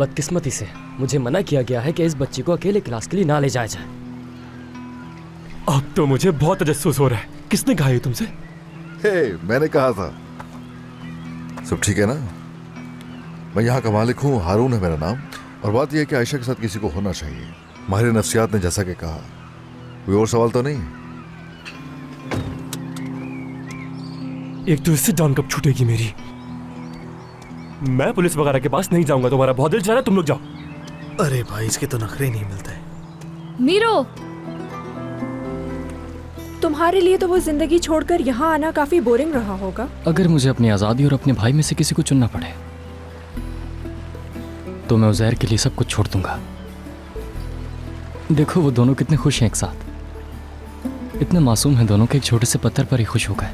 बदकिस्मती से मुझे मना किया गया है कि इस बच्ची को अकेले क्लास के लिए ना ले जाया जाए। अब तो मुझे बहुत तजस्सुस हो रहा है। किसने कहा ये तुमसे? मैंने कहा था। सब ठीक है ना? मैं यहाँ का मालिक हूँ, हारून है मेरा नाम। और बात यह है कि आयशा के साथ किसी को होना चाहिए। माहिर नफ्सियात ने जैसा कि कहा। कोई और सवाल तो नहीं? एक तो इससे जान कब छूटेगी मेरी। मैं पुलिस वगैरह के पास नहीं जाऊंगा। तुम्हारा बहुत दिल चाह रहा है, तुम लोग जाओ। अरे भाई, इसके तो नखरे नहीं मिलते। मीरो, तुम्हारे लिए तो वो जिंदगी छोड़कर यहाँ आना काफी बोरिंग रहा होगा। अगर मुझे अपनी आज़ादी और अपने भाई में से किसी को चुनना पड़े तो मैं उज़ैर के लिए सब कुछ छोड़ दूंगा। देखो वो दोनों कितने खुश हैं एक साथ। इतने मासूम हैं दोनों के एक छोटे से पत्थर पर ही खुश हो गए।